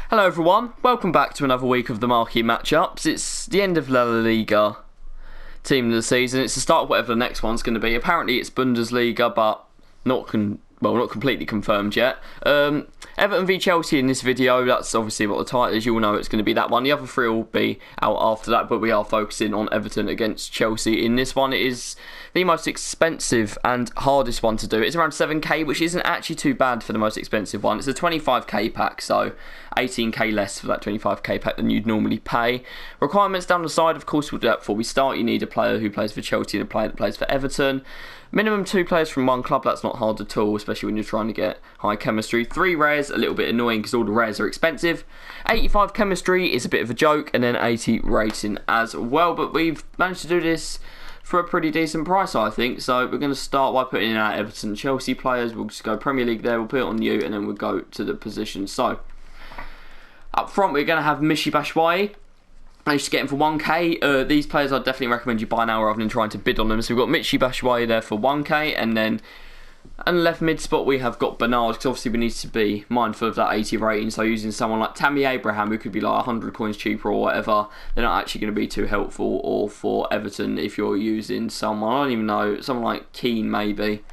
Hello everyone, welcome back to another week of the Marquee matchups. It's the end of La Liga team of the season. It's the start of whatever the next one's going to be. Apparently it's Bundesliga, but not completely confirmed yet. Everton v Chelsea in this video, that's obviously what the title is. You all know it's going to be that one. The other three will be out after that, but we are focusing on Everton against Chelsea in this one. It is the most expensive and hardest one to do. It's around 7k, which isn't actually too bad for the most expensive one. It's a 25k pack, so 18k less for that 25k pack than you'd normally pay. Requirements down the side, of course, we'll do that before we start. You need a player who plays for Chelsea and a player that plays for Everton. Minimum 2 players from one club, that's not hard at all, especially when you're trying to get high chemistry. 3 rares, a little bit annoying because all the rares are expensive. 85 chemistry is a bit of a joke, and then 80 rating as well. But we've managed to do this for a pretty decent price, I think. So we're going to start by putting in our Everton Chelsea players. We'll just go Premier League there, we'll put it on you, and then we'll go to the position. So up front, we're going to have Michy Batshuayi. Managed to get him for 1k. These players I'd definitely recommend you buy now rather than trying to bid on them. So we've got Michy Batshuayi there for 1k, and then on the left mid spot we have got Bernard, because obviously we need to be mindful of that 80 rating. So using someone like Tammy Abraham, who could be like 100 coins cheaper or whatever, they're not actually going to be too helpful. Or for Everton, if you're using someone, I don't even know, someone like Keane maybe.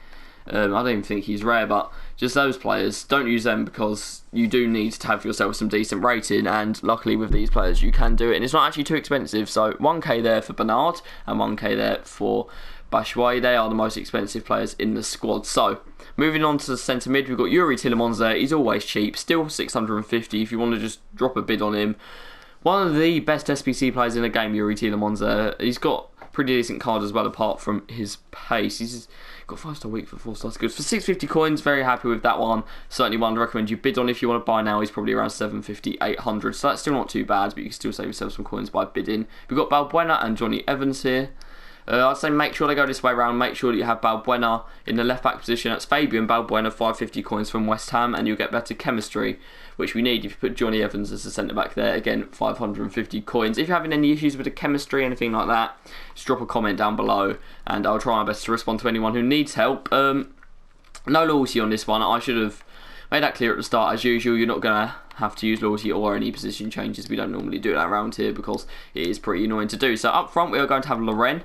I don't even think he's rare, but just those players, don't use them because you do need to have yourself some decent rating, and luckily with these players you can do it, and it's not actually too expensive. So 1k there for Bernard and 1k there for Batshuayi. They are the most expensive players in the squad. So moving on to the centre mid, we've got Yuri Tillemans there. He's always cheap, still 650 if you want to just drop a bid on him. One of the best SBC players in the game, Yuri Tillemans there. He's got a pretty decent card as well, apart from his pace. He's got 5-star weak for 4-star skills. For 650 coins, very happy with that one. Certainly one to recommend you bid on if you want to buy now. He's probably around 750, 800. So that's still not too bad, but you can still save yourself some coins by bidding. We've got Balbuena and Johnny Evans here. I'd say make sure they go this way around. Make sure that you have Balbuena in the left back position. That's Fabian Balbuena, 550 coins from West Ham, and you'll get better chemistry, which we need if you put Johnny Evans as a centre back there. Again, 550 coins. If you're having any issues with the chemistry, anything like that, just drop a comment down below, and I'll try my best to respond to anyone who needs help. No loyalty on this one. I should have made that clear at the start. As usual, you're not going to have to use loyalty or any position changes. We don't normally do that around here because it is pretty annoying to do. So up front, we are going to have Loren.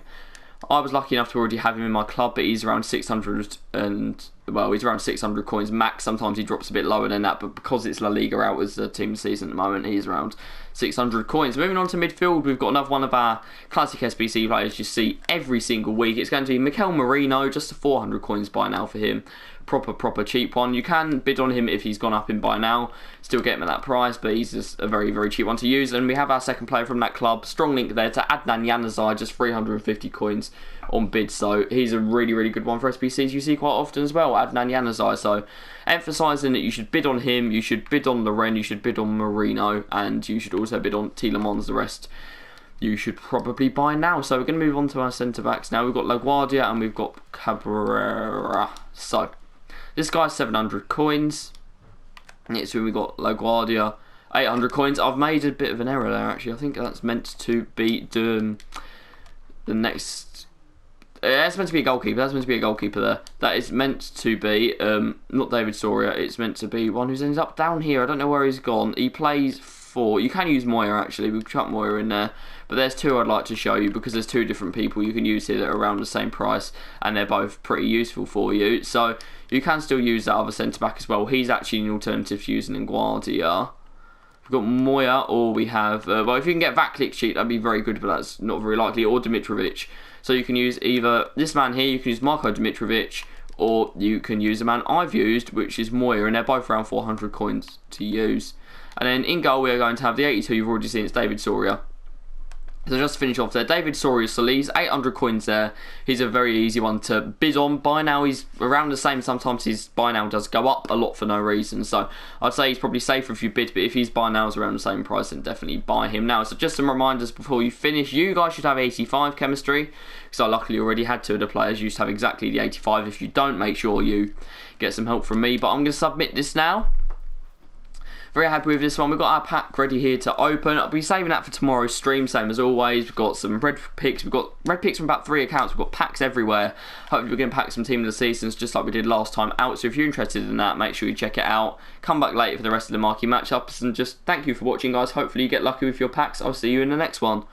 I was lucky enough to already have him in my club, but he's around 600 and, well, he's around 600 coins max. Sometimes he drops a bit lower than that, but because it's La Liga out as the team of the season at the moment, he's around 600 coins. Moving on to midfield, we've got another one of our classic SBC players you see every single week. It's going to be Mikel Merino, just 400 coins by now for him. Proper cheap one. You can bid on him if he's gone up in by now, still get him at that price, but he's just a very cheap one to use. And we have our second player from that club, strong link there to Adnan Januzaj, just 350 coins on bid. So he's a really good one for SBCs you see quite often as well, Adnan Januzaj. So emphasising that you should bid on him, you should bid on Loren, you should bid on Merino, and you should also bid on Tillemans. The rest you should probably buy now. So we're going to move on to our centre backs now. We've got LaGuardia and we've got Cabrera. So this guy's 700 coins. Next one we got LaGuardia, 800 coins. I've made a bit of an error there actually. I think that's meant to be the next. That's meant to be a goalkeeper. That's meant to be a goalkeeper there. That is meant to be not David Soria. It's meant to be one who's ended up down here. I don't know where he's gone. He plays for. You can use Moya actually. We've chucked Moya in there. But there's two I'd like to show you because there's two different people you can use here that are around the same price, and they're both pretty useful for you. So you can still use that other centre back as well. He's actually an alternative to using Guardia. We've got Moya, or we have well, if you can get Vaklik cheap, that'd be very good, but that's not very likely. Or Dimitrovic. So you can use either this man here. You can use Marko Dimitrovic, or you can use the man I've used, which is Moya, and they're both around 400 coins to use. And then in goal, we are going to have the 82 you've already seen. It's David Soria. So just to finish off there, David Soria Solis, 800 coins there. He's a very easy one to bid on. Buy now, he's around the same. Sometimes his buy now does go up a lot for no reason. So I'd say he's probably safer if you bid, but if his buy now is around the same price, then definitely buy him now. So just some reminders before you finish. You guys should have 85 chemistry, because I luckily already had two of the players used to have exactly the 85. If you don't, make sure you get some help from me. But I'm going to submit this now. very happy with this one. We've got our pack ready here to open. I'll be saving that for tomorrow's stream, same as always. We've got some red picks. We've got red picks from about 3 accounts. We've got packs everywhere. Hopefully we're going to pack some Team of the Seasons just like we did last time out. So if you're interested in that, make sure you check it out. Come back later for the rest of the marquee matchups. And just thank you for watching, guys. Hopefully you get lucky with your packs. I'll see you in the next one.